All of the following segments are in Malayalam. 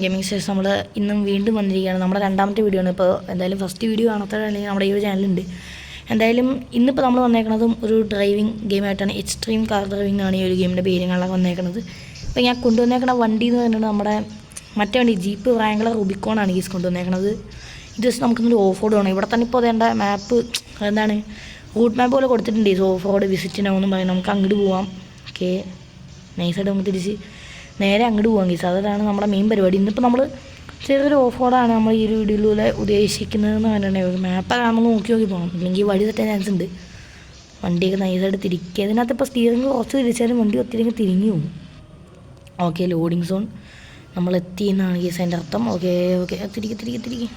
ഗെയിമിംഗ് ശേഷം നമ്മൾ ഇന്നും വീണ്ടും വന്നിരിക്കുകയാണ്. നമ്മുടെ രണ്ടാമത്തെ വീഡിയോ ആണ്. ഇപ്പോൾ എന്തായാലും ഫസ്റ്റ് വീഡിയോ കാണാത്തവരാണെങ്കിൽ നമ്മുടെ ഈ ഒരു ചാനലുണ്ട്. എന്തായാലും ഇന്നിപ്പോൾ നമ്മൾ വന്നേക്കുന്നതും ഒരു ഡ്രൈവിംഗ് ഗെയിമായിട്ടാണ്. എക്സ്ട്രീം കാർ ഡ്രൈവിംഗ് ആണ് ഈ ഒരു ഗെയിമിൻ്റെ പേരുകളൊക്കെ വന്നേക്കുന്നത്. ഇപ്പോൾ ഞാൻ കൊണ്ടുവന്നേക്കുന്ന വണ്ടി എന്ന് പറഞ്ഞിട്ട് നമ്മുടെ മറ്റേ വണ്ടി ജീപ്പ് റാംഗ്ലർ റുബിക്കോണാണ് ഈ കൊണ്ടുവന്നേക്കുന്നത്. ഇത് ജസ്റ്റ് നമുക്കൊന്നൊരു ഓഫ് റോഡ് വേണം. ഇവിടെ തന്നെ ഇപ്പോൾ അതേണ്ട മാപ്പ് എന്താണ് റൂട്ട് മാപ്പ് പോലെ കൊടുത്തിട്ടുണ്ട്. ഈ ഓഫ് റോഡ് വിസിറ്റിനാവെന്നും പറയും. നമുക്ക് അങ്ങോട്ട് പോവാം. ഓക്കെ, നൈസായിട്ട് നമുക്ക് തിരിച്ച് നേരെ അങ്ങോട്ട് പോകാൻ കേസ്. അതാണ് നമ്മുടെ മെയിൻ പരിപാടി. ഇന്നിപ്പോൾ നമ്മൾ ചെറിയൊരു ഓഫ് റോഡാണ് നമ്മൾ ഈ ഒരു വീഡിയോയിലൂടെ ഉദ്ദേശിക്കുന്നതെന്ന് പറഞ്ഞിട്ടുണ്ടെങ്കിൽ മാപ്പ് നമുക്ക് നോക്കി പോകണം, ഇല്ലെങ്കിൽ വഴി തെറ്റാൻ ചാൻസ് ഉണ്ട്. വണ്ടിയൊക്കെ നൈസായിട്ട് തിരിക്കുക. ഇതിനകത്ത് ഇപ്പോൾ സ്റ്റിയറിംഗ് കുറച്ച് തിരിച്ചാലും വണ്ടി ഒത്തിരി തിരിഞ്ഞു പോകും. ഓക്കെ, ലോഡിങ് സോൺ നമ്മൾ എത്തി എന്നാണ് കേസ് അതിൻ്റെ അർത്ഥം. ഓക്കെ ഓക്കെ, തിരികെ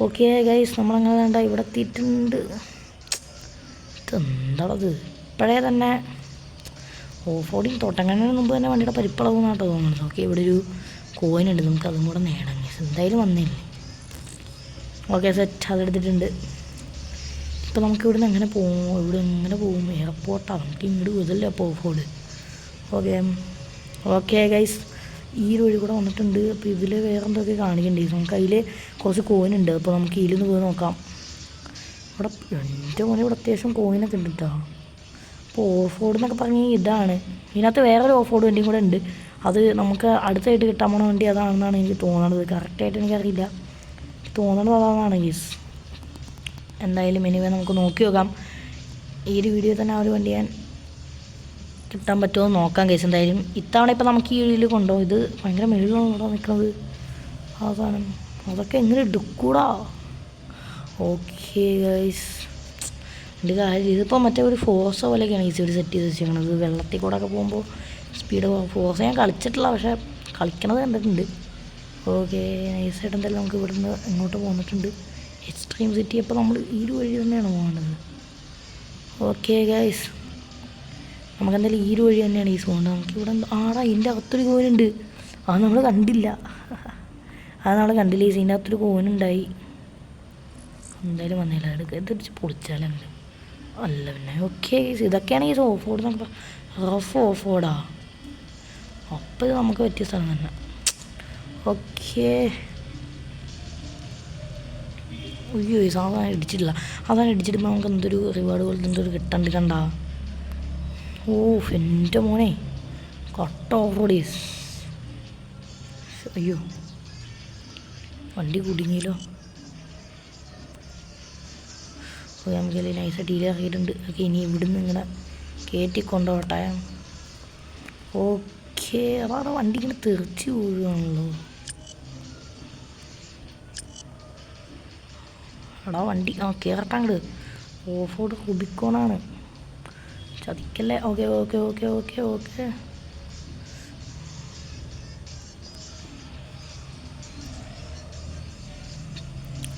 ഓക്കെ ഗൈസ് നമ്മളങ്ങനെ വേണ്ട ഇവിടെ എത്തിയിട്ടുണ്ട്. ഇതെന്താണത് ഇപ്പോഴേ തന്നെ ഓഫ് റോഡിങ് തുടങ്ങുന്നതിന് മുമ്പ് തന്നെ വണ്ടിയുടെ പരിപ്പളവുന്നാട്ടോ തോന്നുന്നത്. ഓക്കെ, ഇവിടെ ഒരു കോയിനുണ്ട്, നമുക്ക് അതും കൂടെ നേടാം. എന്തായാലും വന്നില്ലേ. ഓക്കെ സെറ്റ്, അതെടുത്തിട്ടുണ്ട്. ഇപ്പോൾ നമുക്ക് ഇവിടുന്ന് എങ്ങനെ പോകും? എയർപോർട്ടാണ്. നമുക്ക് ഇങ്ങോട്ട് പോയതല്ലേ അപ്പോൾ ഓഫ് റോഡ്. ഓക്കെ ഗൈസ്, ഈ ഒരു വഴി കൂടെ വന്നിട്ടുണ്ട്. അപ്പോൾ ഇതിൽ വേറെ എന്തൊക്കെ കാണിക്കുന്നുണ്ട്. നമുക്ക് അതിൽ കുറച്ച് കോയിനുണ്ട്. അപ്പോൾ നമുക്ക് ഇതിലൊന്ന് പോയി നോക്കാം. ഇവിടെ എൻ്റെ മോനെ ഇവിടെ അത്യാവശ്യം കോയിനൊക്കെ ഉണ്ട് കേട്ടോ. അപ്പോൾ ഓഫ് റോഡ് എന്നൊക്കെ പറഞ്ഞാൽ ഇതാണ്. ഇതിനകത്ത് വേറൊരു ഓഫ് റോഡ് വണ്ടിയും കൂടെ ഉണ്ട്. അത് നമുക്ക് അടുത്തായിട്ട് കിട്ടാൻ പോണ വണ്ടി അതാണെന്നാണ് എനിക്ക് തോന്നുന്നത്. കറക്റ്റായിട്ട് എനിക്കറിയില്ല, തോന്നുന്നത് അതാണെന്നാണ് ഗീസ്. എന്തായാലും എനിവേ നമുക്ക് നോക്കി നോക്കാം. ഈ ഒരു വീഡിയോ തന്നെ ആ ഒരു വണ്ടി ഞാൻ കിട്ടാൻ പറ്റുമോ നോക്കാം കേസ്. എന്തായാലും ഇത്തവണ ഇപ്പോൾ നമുക്ക് ഈ വീഡിയോയിൽ കൊണ്ടുപോകും. ഇത് ഭയങ്കര മെഴുകാണ് ഇവിടെ നിൽക്കുന്നത്. ആ സാധനം അതൊക്കെ എങ്ങനെ എടുക്കൂടാ. ഓക്കെ ഗൈസ്, എൻ്റെ കാര്യം ഇതിപ്പോൾ മറ്റേ ഒരു ഫോഴ്സ പോലെയൊക്കെയാണ് ഈസി ഒരു സെറ്റ് ചെയ്ത് വെച്ചിരിക്കുന്നത്. വെള്ളത്തിൽ കൂടെ ഒക്കെ പോകുമ്പോൾ സ്പീഡ് ഫോഴ്സ് ഞാൻ കളിച്ചിട്ടില്ല, പക്ഷേ കളിക്കണത് കണ്ടിട്ടുണ്ട്. ഓക്കെ നൈസായിട്ട് എന്തായാലും നമുക്ക് ഇവിടുന്ന് ഇങ്ങോട്ട് പോന്നിട്ടുണ്ട് എക്സ്ട്രീം സിറ്റി. അപ്പോൾ നമ്മൾ ഈ ഒരു വഴി തന്നെയാണ് പോകേണ്ടത്. ഓക്കെ ഗൈസ്, നമുക്കെന്തായാലും ഈ ഒരു വഴി തന്നെയാണ് ഈ പോകേണ്ടത്. നമുക്കിവിടെ ഇതിൻ്റെ അകത്തൊരു കോയിനുണ്ട്. അത് നമ്മൾ കണ്ടില്ല. ഇതിൻ്റെ അകത്തൊരു കോയിനുണ്ടായി. എന്തായാലും വന്നില്ല, എടുക്കുക തിരിച്ച് പൊളിച്ചാലുണ്ട് അല്ല പിന്നെ. ഓക്കെ, ഇതൊക്കെയാണ് ഈ ഓഫ് റോഡ് എന്നൊക്കെ റഫ് ഓഫ് റോഡാ. അപ്പോൾ ഇത് നമുക്ക് പറ്റിയ സ്ഥലം തന്നെ. ഓക്കെ, അയ്യോ ഈ സാധനം ഇടിച്ചിട്ടില്ല. അതാണ് ഇടിച്ചിടുമ്പോൾ നമുക്ക് എന്തൊരു റിവാർഡ് പോലത്തെ എന്തൊരു കിട്ടണ്ട് കണ്ടാ. ഓ എൻ്റെ മോനെ കട്ട ഓഫ് റോഡ്. അയ്യോ വണ്ടി കുടുങ്ങിയല്ലോ. നമുക്ക് നൈസായിട്ട് ഡീലാക്കിയിട്ടുണ്ട്. ഓക്കെ, ഇനി ഇവിടുന്ന് ഇങ്ങനെ കയറ്റി കൊണ്ടുപോട്ടെ. ഓക്കെ, അതാണ് വണ്ടി ഇങ്ങനെ തെറിച്ച് പോവുകയാണല്ലോ. എടാ വണ്ടി കയറട്ടെ അങ്ങോട്ട്. ഓഫ് റോഡ് റുബിക്കോണാണ്, ചതിക്കല്ലേ. Okay okay okay okay okay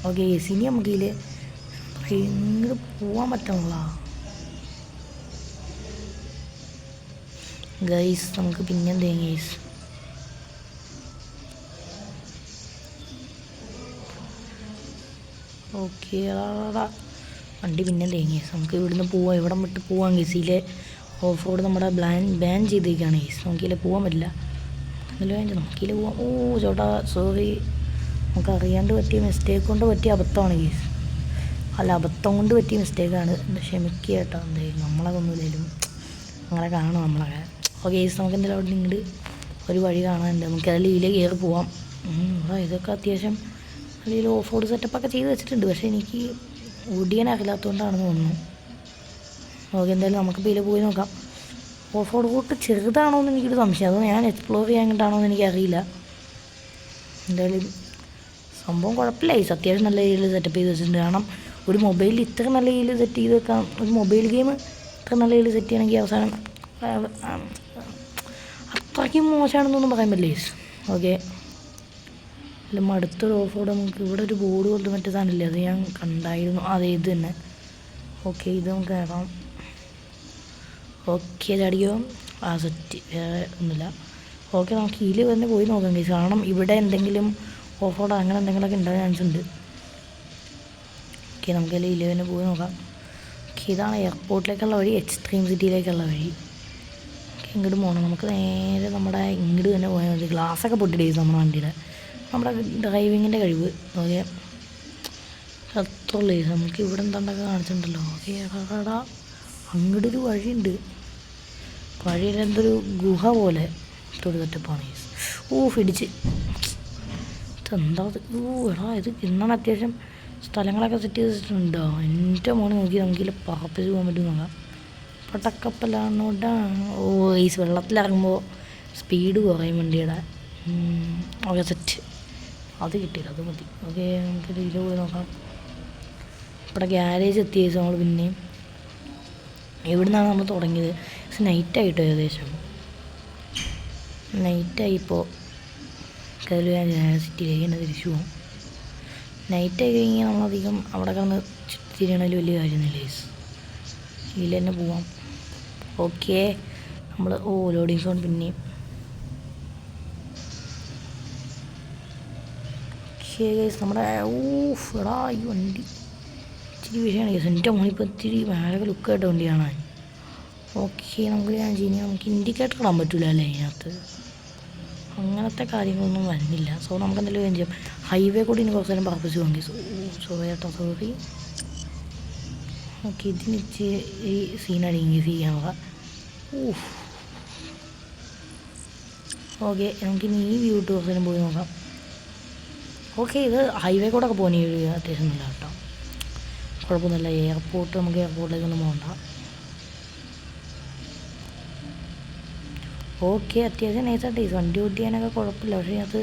okay ഇനി നമുക്ക് ഇതിൽ ഇങ്ങോട്ട് പോവാൻ പറ്റണല്ല ഗൈസ്. നമുക്ക് പിന്നെ എന്തേ ഗൈസ്. ഓക്കെ വണ്ടി പിന്നെ ഗൈസ്. നമുക്ക് ഇവിടുന്ന് പോവാം, ഇവിടെ വിട്ട് പോവാം ഗൈസ്. ഇതിലെ ഓഫ് റോഡ് നമ്മുടെ ബാൻ ചെയ്തേക്കാണ് ഗൈസ്. നമുക്കിതിൽ പോകാൻ പറ്റില്ല. അതിൽ വേണ്ട നമുക്കിതിൽ പോവാം. ഓ ചേട്ടാ സോറി, നമുക്ക് അറിയാണ്ട് പറ്റിയ മിസ്റ്റേക്ക് കൊണ്ട് പറ്റിയ അബദ്ധമാണ് ഗൈസ്. അല്ല, അബദ്ധം കൊണ്ട് പറ്റിയ മിസ്റ്റേക്കാണ്. ക്ഷമിക്കുക കേട്ടോ. എന്തായാലും നമ്മളെ ഒന്നുമില്ലേലും അങ്ങനെ കാണും നമ്മളൊക്കെ. ഓക്കെ ഗൈസ്, നമുക്ക് എന്തായാലും അവിടെ ഇങ്ങോട്ട് ഒരു വഴി കാണാനുണ്ട്. നമുക്ക് അതിൽ ഇതിലേക്ക് കയറി പോവാം. ഇതൊക്കെ അത്യാവശ്യം അല്ലെങ്കിൽ ഓഫ് റോഡ് സെറ്റപ്പൊക്കെ ചെയ്ത് വെച്ചിട്ടുണ്ട്. പക്ഷേ എനിക്ക് ഓടിയാൻ അറിയാത്തതുകൊണ്ടാണെന്ന് തോന്നുന്നു. ഓക്കെ, എന്തായാലും നമുക്കിപ്പോൾ ഇതിൽ പോയി നോക്കാം. ഓഫ് റോഡ് റൂട്ട് ചെറുതാണോ എന്ന് എനിക്കൊരു സംശയം. അത് ഞാൻ എക്സ്പ്ലോർ ചെയ്യാൻ കണ്ടാണോ എന്ന് എനിക്കറിയില്ല. എന്തായാലും സംഭവം കുഴപ്പമില്ല. ഈ അത്യാവശ്യം നല്ല രീതിയിൽ സെറ്റപ്പ് ചെയ്ത് വെച്ചിട്ടുണ്ട്. കാരണം ഒരു മൊബൈലിൽ ഇത്ര നല്ല രീതിയിൽ സെറ്റ് ചെയ്ത് വെക്കാം, ഒരു മൊബൈൽ ഗെയിം ഇത്ര നല്ല രീതിയിൽ സെറ്റ് ചെയ്യണമെങ്കിൽ അവസാനം അത്രയ്ക്കും മോശമാണെന്നൊന്നും പറയാൻ പറ്റില്ല. ഓക്കെ, അല്ല അടുത്തൊരു ഓഫ് റോഡ് നമുക്ക് ഇവിടെ ഒരു ബോർഡ് പോലത്തെ മറ്റേ സാധനമില്ലേ, അത് ഞാൻ കണ്ടായിരുന്നു. അതെ ഇത് തന്നെ. ഓക്കെ, ഇത് നമുക്ക് കയറാം. ഓക്കെ ചാടിയോ സെറ്റ്, വേറെ ഒന്നുമില്ല. ഓക്കെ, നമുക്ക് ഇതിൽ തന്നെ പോയി നോക്കാം കേസ്. കാരണം ഇവിടെ എന്തെങ്കിലും ഓഫ് റോഡ് അങ്ങനെ എന്തെങ്കിലുമൊക്കെ ഉണ്ടാകാൻ ചാൻസ് ഉണ്ട്. ഓക്കെ, നമുക്ക് 11 പോയി നോക്കാം. ഓക്കെ, ഇതാണ് എയർപോർട്ടിലേക്കുള്ള വഴി, എക്സ്ട്രീം സിറ്റിയിലേക്കുള്ള വഴി. ഓക്കെ, ഇങ്ങോട്ട് പോകണം. നമുക്ക് നേരെ നമ്മുടെ ഇങ്ങോട്ട് തന്നെ പോയാൽ മതി. ഗ്ലാസ്സൊക്കെ പൊട്ടിട്ട് നമ്മുടെ വണ്ടിയുടെ നമ്മുടെ ഡ്രൈവിങ്ങിൻ്റെ കഴിവ്. ഓക്കെ, അത്രയുള്ളൂ. നമുക്ക് ഇവിടെ എന്താണ്ടൊക്കെ കാണിച്ചിട്ടുണ്ടല്ലോ. ഓക്കെ, കടാ അങ്ങോട്ടൊരു വഴിയുണ്ട്. വഴിയിൽ എന്തൊരു ഗുഹ പോലെ തൊടുതട്ടപ്പാണ്. ഇടിച്ച് ഇതെന്താ എടാ, ഇത് ഇന്നാണ് അത്യാവശ്യം സ്ഥലങ്ങളൊക്കെ സെറ്റ് ചെയ്തിട്ടുണ്ടോ. എൻ്റെ മോനെ നോക്കി നമുക്കില്ല പറപ്പിച്ച് പോകാൻ പറ്റും നോക്കാം. പടക്കപ്പലാണോടാ. വെള്ളത്തിലിറങ്ങുമ്പോൾ സ്പീഡ് കുറയും വണ്ടിയുടെ. Okay, set. അത് കിട്ടിയില്ല, അത് മതി. ഓക്കെ, നമുക്ക് ഇതിൽ പോയി നോക്കാം. ഇവിടെ ഗ്യാരേജ് എത്തിയ നമ്മൾ പിന്നെയും എവിടെ നിന്നാണ് നമ്മൾ തുടങ്ങിയത്. നൈറ്റായിട്ടോ ഏകദേശം നൈറ്റായിപ്പോൾ കയറി സിറ്റിയിലേക്ക് തന്നെ തിരിച്ചു പോകും. നൈറ്റായി കഴിഞ്ഞാൽ നമ്മളധികം അവിടെ കിടന്ന് തിരിയണതിൽ വലിയ കാര്യമൊന്നുമില്ല. ഇതിൽ തന്നെ പോവാം. ഓക്കെ, നമ്മൾ ലോഡിങ് സോൺ പിന്നെയും നമ്മുടെ എടാ ഈ വണ്ടി ഇച്ചിരി വിഷയമാണ് കേസ്. എൻ്റെ മോനിപ്പോൾ ഇത്തിരി വേറെ ലുക്കായിട്ട് വണ്ടി കാണാൻ. ഓക്കെ, നമുക്ക് ഞാൻ ചെയ്യുന്നത് നമുക്ക് ഇൻഡിക്കേറ്റർ ഇടാൻ പറ്റില്ല അല്ലേ ഇതിനകത്ത്. അങ്ങനത്തെ കാര്യങ്ങളൊന്നും വരുന്നില്ല. സോ നമുക്ക് എന്തെങ്കിലും കാര്യം ചെയ്യാം. ഹൈവേ കൂടി ഇനി കുറച്ച് നേരം പറപ്പിച്ച് പോകി. സോറി. ഓക്കെ, ഇതിന് ഇച്ചിരി സീനടിങ്ങി ക്യാമറ. ഓക്കെ, നമുക്കിനി ഈ വ്യൂ ഇട്ട് കുറച്ച് നേരം പോയി നോക്കാം. ഓക്കെ, ഇത് ഹൈവേ കൂടെ ഒക്കെ പോകുന്ന ഒരു അത്യാവശ്യം നല്ല കേട്ടോ, കുഴപ്പമൊന്നുമില്ല. എയർപോർട്ട് നമുക്ക് എയർപോർട്ടിലേക്കൊന്നും പോകണ്ട. ഓക്കെ, അത്യാവശ്യം നൈസായിട്ട് വണ്ടി ഓടിക്കാനൊക്കെ കുഴപ്പമില്ല. പക്ഷേ അത്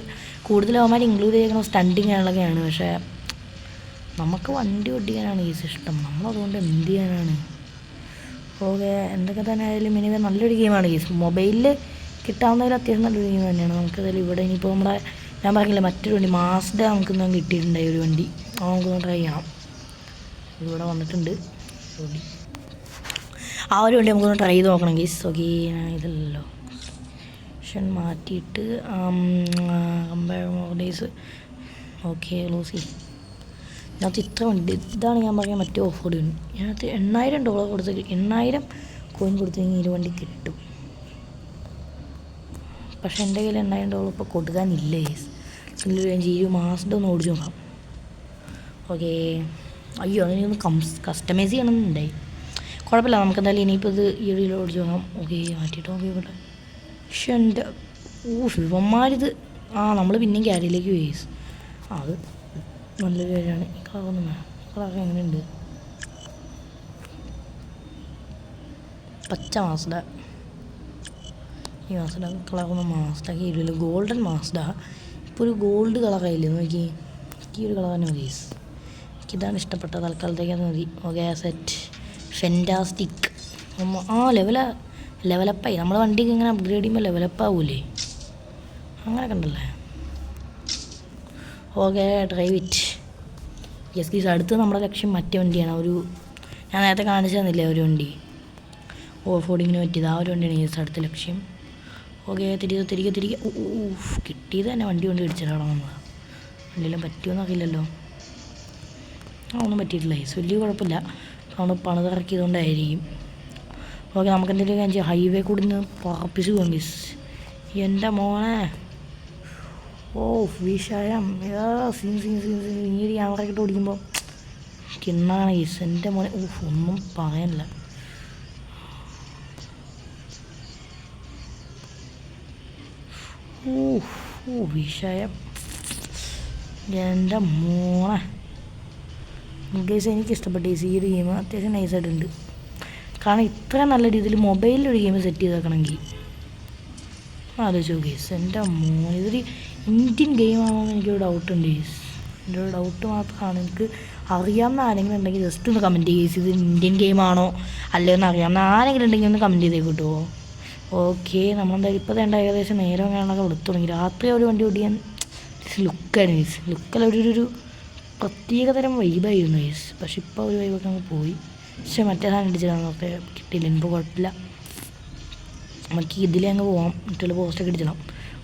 കൂടുതലാവുമ്പോൾ ഇൻക്ലൂഡ് ചെയ്യണം സ്റ്റണ്ടിങ് ആണൊക്കെയാണ്. പക്ഷേ നമുക്ക് വണ്ടി ഓടിക്കാനാണ് ഇഷ്ടം. നമ്മളതുകൊണ്ട് എന്ത് ചെയ്യാനാണ്. ഓക്കെ, എന്തൊക്കെ തന്നെ ആയാലും ഇനി നല്ലൊരു ഗെയിമാണ് മൊബൈലിൽ കിട്ടാവുന്നതിൽ അത്യാവശ്യം നല്ലൊരു ഗെയിം തന്നെയാണ്. നമുക്കതിൽ ഇവിടെ ഇനിയിപ്പോൾ നമ്മുടെ ഞാൻ പറഞ്ഞില്ല മറ്റൊരു വണ്ടി മാസ്ഡ നമുക്കിന്ന് കിട്ടിയിട്ടുണ്ടായി ഒരു വണ്ടി. നമുക്കൊന്ന് ട്രൈ ചെയ്യണം. ഇവിടെ വന്നിട്ടുണ്ട് വണ്ടി. ആ ഒരു വണ്ടി നമുക്കൊന്ന് ട്രൈ ചെയ്ത് നോക്കണം ഗീസ്. ഓക്കെ, ഇതല്ലോ മാറ്റിയിട്ട് ഡേയ്സ്. ഓക്കെ, ലൂസി ഇതിനകത്ത് ഇത്ര ഉണ്ട്. ഇതാണ് ഞാൻ പറയാൻ മറ്റേ ഓഫ് റോഡ് ഉണ്ട്. ഇതിനകത്ത് $8,000 കൊടുത്ത് $8,000 കോയിൻ കൊടുത്തു കഴിഞ്ഞാൽ ഈ വണ്ടി കിട്ടും. പക്ഷേ എൻ്റെ കയ്യിൽ $8,000 ഇപ്പോൾ കൊടുക്കാനില്ല ഗീസ്. ഈ മാസ്ഡ് ഒന്ന് ഓടിച്ച് നോക്കാം. ഓക്കെ, അയ്യോ അതിനൊന്ന് കസ്റ്റമൈസ് ചെയ്യണമെന്നുണ്ടായി. കുഴപ്പമില്ല, നമുക്ക് എന്തായാലും ഇനിയിപ്പോൾ ഇത് ഈ ഒരു ഓടിച്ച് നോക്കാം. ഓക്കെ, മാറ്റിയിട്ട് നോക്കി ഇവിടെ. പക്ഷെ എൻ്റെ ഇവന്മാരിത് നമ്മൾ പിന്നെയും ക്യാരിയിലേക്ക് പോയി. അത് നല്ലൊരു കാര്യമാണ്. ഈ കളറൊന്നും കളറൊക്കെ എങ്ങനെയുണ്ട്. പച്ച മാസ്ഡ. ഈ മാസ്ഡ കളറൊന്നും മാസ്ഡാക്കി ഇല്ലല്ലോ. ഗോൾഡൻ മാസ്ഡ. ഇപ്പോൾ ഒരു ഗോൾഡ് കളറായില്ലേ നോക്കി. ഈ ഒരു കളർ തന്നെ മതി. എനിക്കിതാണ് ഇഷ്ടപ്പെട്ടത്. തൽക്കാലത്തേക്ക് അത് മതി. Okay, set. ഫെൻറ്റാസ്റ്റിക്. ലെവലപ്പായി. നമ്മുടെ വണ്ടിക്ക് ഇങ്ങനെ അപ്ഗ്രേഡ് ചെയ്യുമ്പോൾ ലെവലപ്പാവൂലേ. അങ്ങനെയൊക്കെ ഉണ്ടല്ലേ. Okay, drive it. യെസ് ഗീസ്, അടുത്ത് നമ്മുടെ ലക്ഷ്യം മറ്റേ വണ്ടിയാണ്. ഞാൻ നേരത്തെ കാണിച്ചു തന്നില്ലേ ഒരു വണ്ടി ഓഫ് റോഡിങ്ങിന് പറ്റിയത്. ആ ഒരു വണ്ടിയാണ് ഗീസ് അടുത്ത ലക്ഷ്യം. ഓക്കെ, തിരികെ കിട്ടിയത് തന്നെ വണ്ടി ഇടിച്ചിട്ടാണോ നമ്മൾ. വണ്ടിയെല്ലാം പറ്റുമെന്ന് അറിയില്ലല്ലോ. ഒന്നും പറ്റിയിട്ടില്ല ഗീസ്, വലിയ കുഴപ്പമില്ല. നമ്മൾ പണിതിറക്കിയതുകൊണ്ടായിരിക്കും. ഓക്കെ, നമുക്ക് എന്തെങ്കിലും കാണിച്ചാൽ ഹൈവേ കൂടി നിന്ന് പറപ്പിച്ച് പോകും ഗീസ്. എൻ്റെ മോനെ വിഷയം ഈ ഒരു ക്യാമറ ഇട്ട് ഓടിക്കുമ്പോൾ കിണ്ണാണ് ഗീസ്. എൻ്റെ മോനെ ഒന്നും പറയാനില്ല. വിഷയം എൻ്റെ മോനെ ഗീസ്. എനിക്കിഷ്ടപ്പെട്ട ഈ ഒരു ഗെയിം അത്യാവശ്യം നൈസായിട്ടുണ്ട്. കാരണം ഇത്ര നല്ല രീതിയിൽ മൊബൈലിലൊരു ഗെയിം സെറ്റ് ചെയ്ത് വെക്കണമെങ്കിൽ ആലോചിച്ചു ഗീസ്. എൻ്റെ മോൻ ഇതൊരു ഇന്ത്യൻ ഗെയിമാണെന്ന് എനിക്കൊരു ഡൗട്ടുണ്ട് ഗീസ്. എൻ്റെ ഒരു ഡൗട്ട് മാത്രമാണ്. എനിക്ക് അറിയാവുന്ന ആരെങ്കിലും ഉണ്ടെങ്കിൽ ജസ്റ്റ് ഒന്ന് കമൻറ്റ് ചെയ്യുക. ഇത് ഇന്ത്യൻ ഗെയിമാണോ അല്ലെന്ന് അറിയാവുന്ന ആരെങ്കിലും ഉണ്ടെങ്കിൽ ഒന്ന് കമൻറ്റ് ചെയ്തേ കിട്ടുമോ. ഓക്കെ, നമ്മളെന്തായാലും ഇപ്പോൾ വേണ്ട ഏകദേശം നേരം കാണാനൊക്കെ വിളിച്ചു തുടങ്ങി. രാത്രി ഒരു വണ്ടി ഓടിക്കാൻ ലുക്കായിരുന്നു ഗീസ്. ലുക്കിലൊരു പ്രത്യേകതരം വൈബായിരുന്നു ഗീസ്. പക്ഷെ ഇപ്പോൾ ഒരു വൈബൊക്കെ അങ്ങ് പോയി. പക്ഷേ മറ്റേ സാധനം ഇടിച്ചിടാന്നൊക്കെ കിട്ടിയില്ല. ഇപ്പോൾ കുഴപ്പമില്ല, നമുക്ക് ഇതിലേ അങ്ങ് പോകാം. മറ്റുള്ള പോസ്റ്റൊക്കെ ഇടിച്ചിടാം.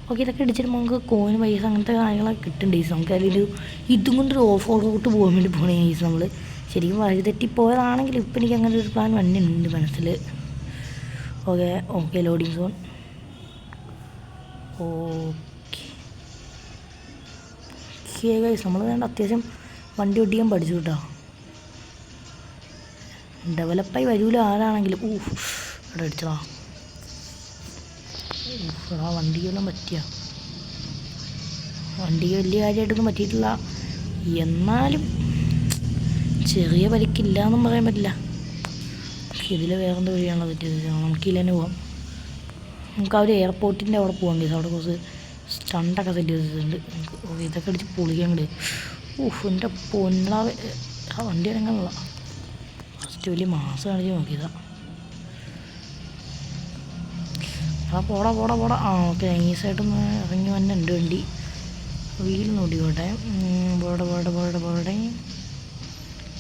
ഓക്കെ, ഇതൊക്കെ ഇടിച്ചിടുമ്പോൾ നമുക്ക് കോയിൻ പൈസ അങ്ങനത്തെ കാര്യങ്ങളൊക്കെ കിട്ടുന്നുണ്ട് ഗീസ്. നമുക്ക് അതിൽ ഇതും കൊണ്ടൊരു ഓഫ് റോഡ് പോകാൻ വേണ്ടി പോകണേ ഗീസ്. നമ്മൾ ശരിക്കും വഴി തെറ്റിപ്പോയതാണെങ്കിൽ ഇപ്പം എനിക്ക് അങ്ങനെ ഒരു പ്ലാൻ വന്നിട്ടുണ്ട് മനസ്സിൽ. Okay okay loading zone. Okay okay guys നമ്മൾ വേണ്ട അത്യാവശ്യം വണ്ടി ഓടിക്കാൻ പഠിച്ചു കേട്ടോ. ഡെവലപ്പായി വരൂല ആരാണെങ്കിലും. ഇവിടെ അടിച്ചതാ. ആ വണ്ടിക്കെല്ലാം പറ്റിയ വണ്ടിക്ക് വലിയ കാര്യമായിട്ടൊന്നും പറ്റിയിട്ടില്ല. എന്നാലും ചെറിയ പരിക്കില്ല എന്നും പറയാൻ പറ്റില്ല. ഇതിൽ വേറെന്ത് വഴിയാണോ പറ്റിയത്? നമുക്കില്ല തന്നെ പോവാം. നമുക്ക് ആ ഒരു എയർപോർട്ടിൻ്റെ അവിടെ പോകാൻ കേസ്. അവിടെ കുറച്ച് സ്റ്റണ്ടൊക്കെ സെറ്റ് ചെയ്തിട്ടുണ്ട്. നമുക്ക് ഇതൊക്കെ അടിച്ച് പൊളിക്കാൻ കൂടി. എൻ്റെ പൊന്നാവ് ആ വണ്ടി ഇറങ്ങാനുള്ള ഫസ്റ്റ് വലിയ മാസം കാണിച്ച് നോക്കിയതാണ്. പോടാ പോടാ പോടാ. ഓക്കെ നൈസായിട്ടൊന്ന് ഇറങ്ങി വന്നുണ്ട് വണ്ടി. വീൽ നോട്ടിക്കോട്ടെ. പോടെ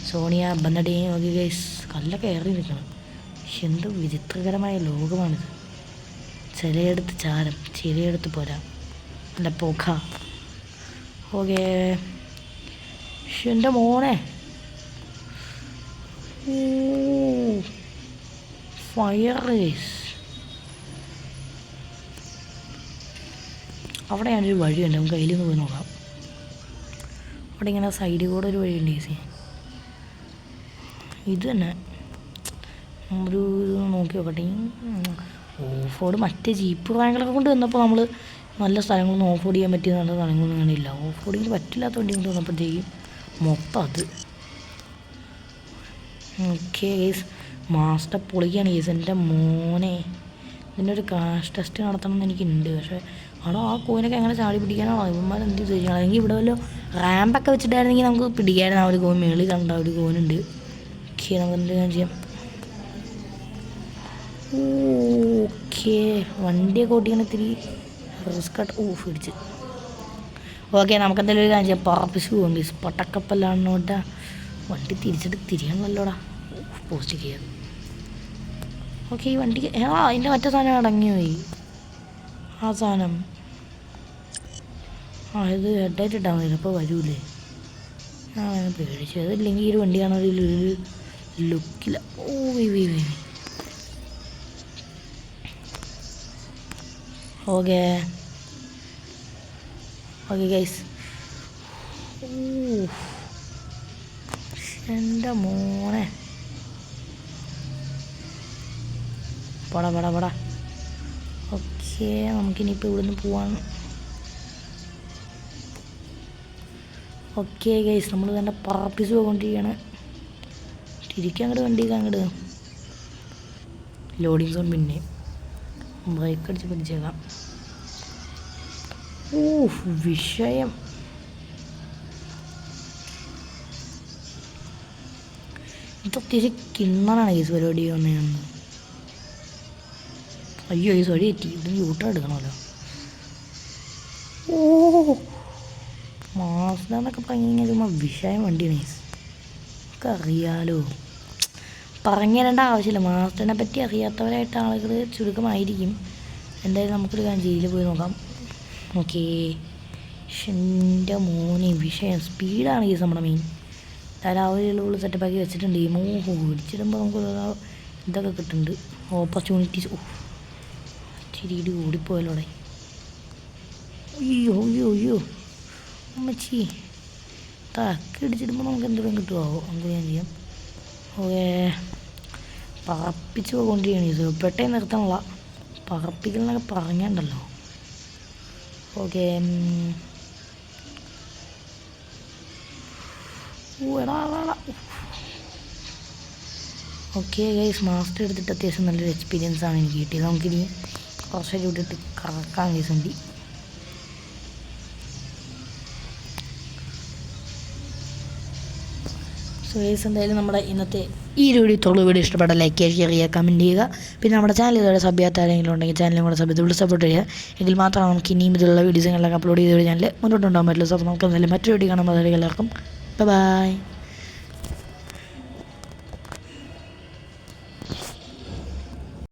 സോണിയ ബന്നടേ. ഓക്കെ ഗൈസ് കല്ലൊക്കെ ഏറി നിൽക്കണം. പക്ഷെ എന്ത് വിചിത്രകരമായ ലോകമാണിത്. ചിലയിടത്ത് ചാരം, ചിലയിടത്ത് പോരാ. അല്ല പുക. ഓക്കെ പക്ഷെ എൻ്റെ മോനെ ഫയർ ഗൈസ്. അവിടെ ഞാനൊരു വഴിയുണ്ട്, നമുക്ക് അതിൽ നിന്ന് പോയി നോക്കാം. അവിടെ ഇങ്ങനെ സൈഡിൽ കൂടെ ഒരു വഴിയുണ്ട് ഈസി. ഇത് തന്നെ ഒരു നോക്കി നോക്കട്ടെ. ഓഫ് റോഡ് മറ്റേ ജീപ്പ് റാങ്കളൊക്കെ കൊണ്ട് വന്നപ്പോൾ നമ്മൾ നല്ല സ്ഥലങ്ങളൊന്നും ഓഫ് റോഡ് ചെയ്യാൻ പറ്റിയ നല്ല സ്ഥലങ്ങളൊന്നും കാണില്ല. ഓഫ് റോഡിങ് പറ്റില്ലാത്ത വണ്ടി കൊണ്ട് വന്നപ്പോഴത്തേക്കും മൊത്തം അത്. ഓക്കെ ഗേസ് മാസ്റ്റർ പൊളിക്കാണ് ഗേസ്. എൻ്റെ മോനെ ഇതിൻ്റെ ഒരു ക്രാഷ് ടെസ്റ്റ് നടത്തണം എന്ന് എനിക്കുണ്ട്. പക്ഷേ അവിടെ ആ കോയിനൊക്കെ എങ്ങനെ ചാടി പിടിക്കാനാണോ ഇവന്മാർ എന്ത് ചോദിക്കണം. അല്ലെങ്കിൽ ഇവിടെ വല്ല റാമ്പൊക്കെ വെച്ചിട്ടായിരുന്നെങ്കിൽ നമുക്ക് പിടിക്കാനായിരുന്നു. ആ ഒരു കോയിൻ മേളിൽ കണ്ട ഒരു കോയിനുണ്ട്. ഓക്കെ നമുക്ക് എന്തെങ്കിലും ചെയ്യാം. ഓക്കെ വണ്ടിയൊക്കെ ഓട്ടിക്കണം ഇത്തിരി റിസ്ക് ആയിട്ട്. പിടിച്ച്. ഓക്കെ നമുക്ക് എന്തെങ്കിലും ഒരു കാര്യം ചെയ്യാം. പറപ്പിച്ച് പോകും ഗീസ്. പട്ടക്കപ്പല്ലാണോട്ടാ വണ്ടി തിരിച്ചിട്ട് തിരിയണമല്ലോടാ. പോസ്റ്റ് ചെയ്യാം. ഓക്കെ ഈ വണ്ടിക്ക് അതിൻ്റെ മറ്റേ സാധനം അടങ്ങി പോയി. ആ സാധനം ഇത് ഹെഡായിട്ട് ഇട്ടാൽ മതി. അപ്പോൾ വരൂലേ? പേടിച്ചത്. ഇല്ലെങ്കിൽ ഈ ഒരു വണ്ടിയാണ് ഒരു ലുക്കില്ല. Okay okay guys. എൻ്റെ മോനെ പടാ. ഓക്കെ നമുക്കിനിയിപ്പോൾ ഇവിടുന്ന് പോവാൻ. ഓക്കെ ഗൈസ് നമ്മൾ തന്നെ പറപ്പിച്ച് പോയിക്കൊണ്ടിരിക്കുകയാണ്. തിരിക്കാൻ അങ്ങോട്ട് വണ്ടിക്ക് അങ്ങോട്ട് ലോഡിങ് സോൺ. പിന്നെ ബ്രേക്ക് അടിച്ച് പിടിച്ചേക്കാം. വിഷയം. ഇത് അത്യാവശ്യം കിണ്ണനാണ് ഈ പരിപാടി വന്നതെന്ന്. അയ്യോ ഈ സ്വഴി എത്തി. ഇതിന് യൂട്ടർ എടുക്കണമല്ലോ. മാസം എന്നൊക്കെ പറഞ്ഞു കഴിഞ്ഞാൽ ചുമ്മാ വിഷയം വണ്ടിയാണ് നമുക്ക് അറിയാലോ. പറഞ്ഞു തരേണ്ട ആവശ്യമില്ല. മാസ്റ്ററിനെ പറ്റി അറിയാത്തവരായിട്ട് ആളുകൾ ചുരുക്കമായിരിക്കും. എന്തായാലും നമുക്കൊരു കാര്യം ജയിലിൽ പോയി നോക്കാം. ഓക്കെ എൻ്റെ മോനെ വിഷയം സ്പീഡാണ് ഈ നമ്മുടെ മെയിൻ. ധാരാളം സെറ്റപ്പാക്കി വെച്ചിട്ടുണ്ട്. ഈ ഇടിച്ചിടുമ്പോൾ നമുക്ക് ഇതൊക്കെ കിട്ടുന്നുണ്ട് ഓപ്പർച്യൂണിറ്റീസ്. ചിരിയിടി ഓടിപ്പോയല്ലോടെ. അയ്യോ അമ്മച്ചി ഇടിച്ചിടുമ്പോൾ നമുക്ക് എന്തെങ്കിലും കിട്ടുമോ? നമുക്ക് ഞാൻ ചെയ്യാം. ഓക്കെ പറപ്പിച്ച് പോയിക്കൊണ്ടിരിക്കുകയാണ് ഇത്. പെട്ടെന്ന് നിർത്താനുള്ള പറപ്പിക്കലെന്നൊക്കെ പറഞ്ഞുണ്ടല്ലോ. ഓക്കെ ഓക്കെ ഗൈസ് മാസ്റ്റർ എടുത്തിട്ട് അത്യാവശ്യം നല്ലൊരു എക്സ്പീരിയൻസ് ആണ് എനിക്ക് കിട്ടിയത്. നമുക്കിനി കുറച്ചൊക്കെ വിട്ടിട്ട് കറക്കാൻ കേസ് ഉണ്ട്. സോ ഗൈസ് എന്തായാലും നമ്മുടെ ഇന്നത്തെ ഈ ഒരു വീഡിയോ ഇഷ്ടപ്പെട്ട ലൈക്ക് ചെയ്യുക, ഷെയർ ചെയ്യുക, കമൻറ്റ് ചെയ്യുക. പിന്നെ നമ്മുടെ ചാനൽ ഇതുവരെ സബ് ചെയ്യാത്ത ആരെങ്കിലും ഉണ്ടെങ്കിൽ ചാനലും കൂടെ സപ്പോർട്ട് ചെയ്യുക. എങ്കിൽ മാത്രമാണ് നമുക്ക് ഇനിയും ഇതിലുള്ള വീഡിയോസുകളൊക്കെ അപ്ലോഡ് ചെയ്ത് ചാനൽ മുന്നോട്ടുണ്ടാകാൻ പറ്റുള്ളൂ. സോ നമുക്ക് എന്തായാലും മറ്റൊരു വീഡിയോ കാണുമ്പോൾ എല്ലാവർക്കും ബൈ.